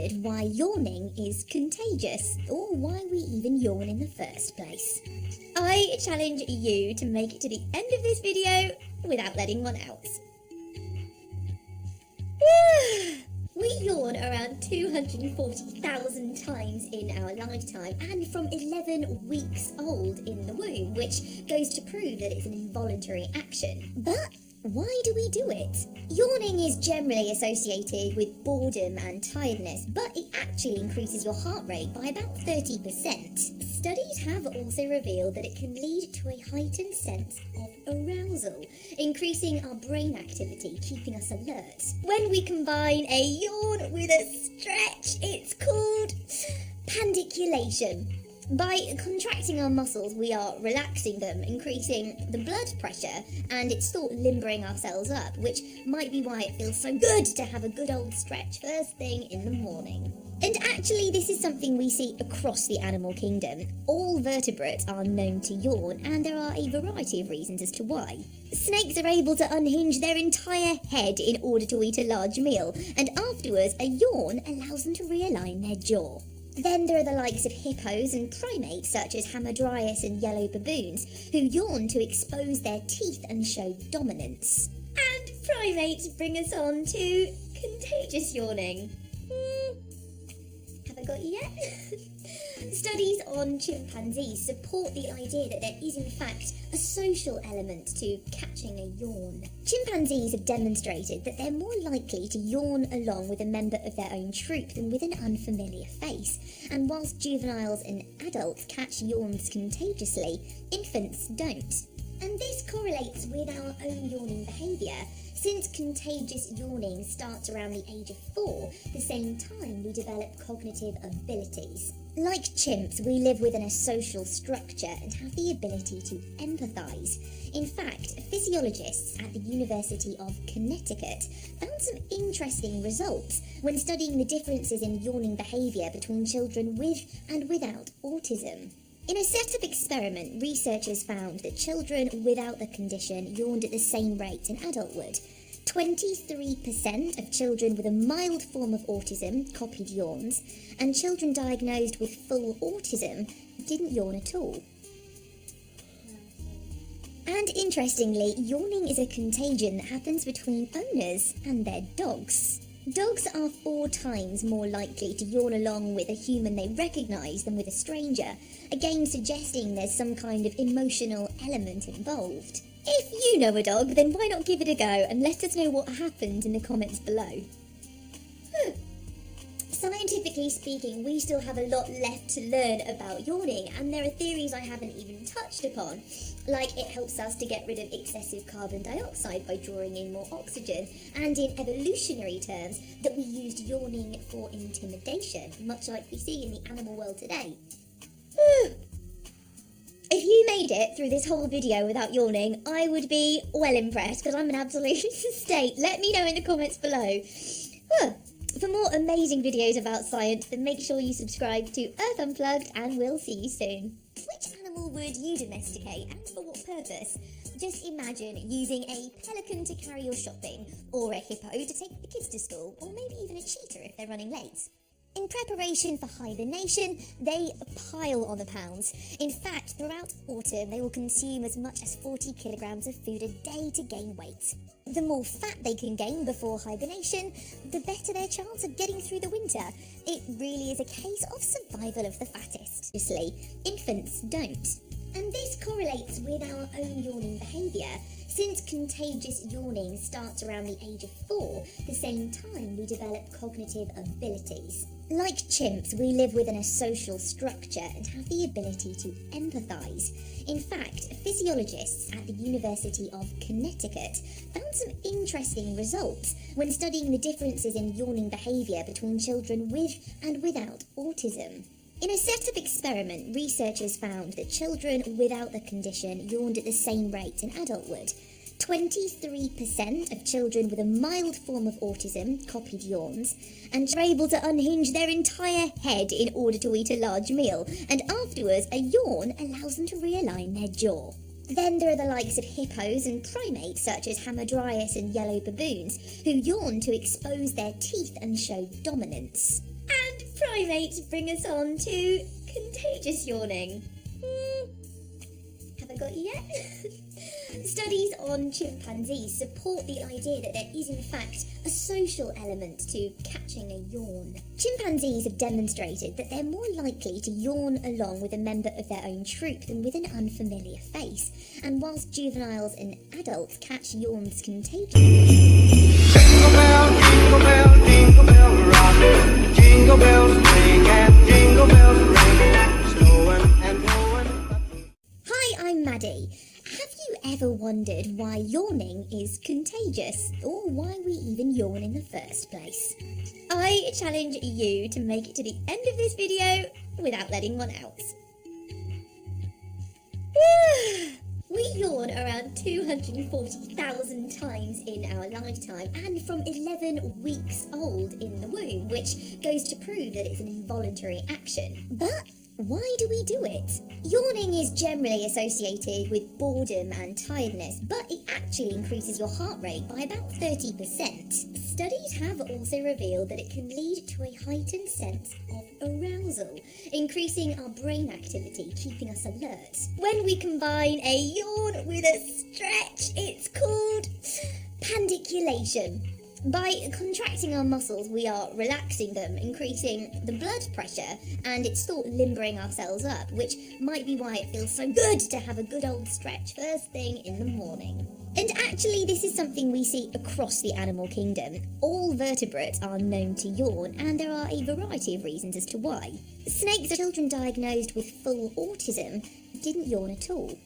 wondered why yawning is contagious, or why we even yawn in the first place? I challenge you to make it to the end of this video without letting one out. We yawn around 240,000 times in our lifetime, and from 11 weeks old in the womb, which goes to prove that it's an involuntary action. But why do we do it? Yawning is generally associated with boredom and tiredness, but it actually increases your heart rate by about 30%. Studies have also revealed that it can lead to a heightened sense of arousal, increasing our brain activity, keeping us alert. When we combine a yawn with a stretch, it's called pandiculation. By contracting our muscles, we are relaxing them, increasing the blood pressure, and it's thought limbering ourselves up, which might be why it feels so good to have a good old stretch first thing in the morning. And actually, this is something we see across the animal kingdom. All vertebrates are known to yawn, and there are a variety of reasons as to why. Snakes are able to unhinge their entire head in order to eat a large meal, and afterwards a yawn allows them to realign their jaw. Then there are the likes of hippos and primates such as Hamadryas and yellow baboons, who yawn to expose their teeth and show dominance. And primates bring us on to contagious yawning. Have I got you yet? Studies on chimpanzees support the idea that there is in fact a social element to catching a yawn. Chimpanzees have demonstrated that they're more likely to yawn along with a member of their own troop than with an unfamiliar face, and whilst juveniles and adults catch yawns contagiously, infants don't. And this correlates with our own yawning behaviour. Since contagious yawning starts around the age of 4, the same time we develop cognitive abilities. Like chimps, we live within a social structure and have the ability to empathise. In fact, physiologists at the University of Connecticut found some interesting results when studying the differences in yawning behaviour between children with and without autism. In a set-up experiment, researchers found that children without the condition yawned at the same rate an adult would. 23% of children with a mild form of autism copied yawns, and children diagnosed with full autism didn't yawn at all. And interestingly, yawning is a contagion that happens between owners and their dogs. Dogs are 4 times more likely to yawn along with a human they recognise than with a stranger, again suggesting there's some kind of emotional element involved. If you know a dog, then why not give it a go and let us know what happened in the comments below. Scientifically speaking, we still have a lot left to learn about yawning, and there are theories I haven't even touched upon, like it helps us to get rid of excessive carbon dioxide by drawing in more oxygen, and in evolutionary terms, that we used yawning for intimidation, much like we see in the animal world today. If you made it through this whole video without yawning, I would be well impressed, because I'm an absolute state. Let me know in the comments below. For more amazing videos about science, then make sure you subscribe to Earth Unplugged, and we'll see you soon. Which animal would you domesticate, and for what purpose? Just imagine using a pelican to carry your shopping, or a hippo to take the kids to school, or maybe even a cheetah if they're running late. In preparation for hibernation, they pile on the pounds. In fact, throughout autumn, they will consume as much as 40 kilograms of food a day to gain weight. The more fat they can gain before hibernation, the better their chance of getting through the winter. It really is a case of survival of the fattest. Obviously, infants don't. And this correlates with our own yawning behaviour. Since contagious yawning starts around the age of 4, the same time we develop cognitive abilities. Like chimps, we live within a social structure and have the ability to empathise. In fact, physiologists at the University of Connecticut found some interesting results when studying the differences in yawning behaviour between children with and without autism. In a set-up experiment, researchers found that children without the condition yawned at the same rate an adult would. 23% of children with a mild form of autism copied yawns, and were able to unhinge their entire head in order to eat a large meal, and afterwards a yawn allows them to realign their jaw. Then there are the likes of hippos and primates such as Hamadryas and yellow baboons, who yawn to expose their teeth and show dominance. primate bring us on to contagious yawning. Have I got you yet? Studies on chimpanzees support the idea that there is in fact a social element to catching a yawn. Chimpanzees have demonstrated that they're more likely to yawn along with a member of their own troop than with an unfamiliar face. And whilst juveniles and adults catch yawns contagiously, Jingle bell rock, jingle bells ring and jingle bells ring, snowing and blowing. Hi, I'm Maddie. Have you ever wondered why yawning is contagious, or why we even yawn in the first place? I challenge you to make it to the end of this video without letting one out. We yawn around 240,000 times in our lifetime, and from 11 weeks old in the womb, which goes to prove that it's an involuntary action. But why do we do it? Yawning is generally associated with boredom and tiredness, but it actually increases your heart rate by about 30%. Studies have also revealed that it can lead to a heightened sense of arousal, increasing our brain activity, keeping us alert. When we combine a yawn with a stretch, it's called pandiculation. By contracting our muscles, we are relaxing them, increasing the blood pressure, and it's thought limbering ourselves up, which might be why it feels so good to have a good old stretch first thing in the morning. And actually, this is something we see across the animal kingdom. All vertebrates are known to yawn, and there are a variety of reasons as to why. Snakes or children diagnosed with full autism didn't yawn at all.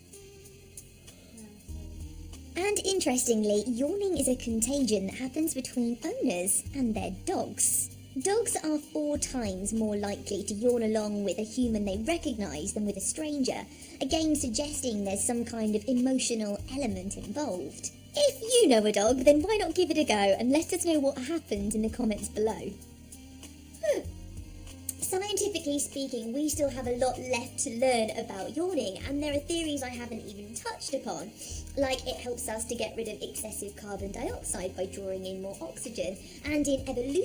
And interestingly, yawning is a contagion that happens between owners and their dogs. Dogs are 4 times more likely to yawn along with a human they recognise than with a stranger, again suggesting there's some kind of emotional element involved. If you know a dog, then why not give it a go and let us know what happens in the comments below. Scientifically speaking, we still have a lot left to learn about yawning, and there are theories I haven't even touched upon, like it helps us to get rid of excessive carbon dioxide by drawing in more oxygen, and in evolution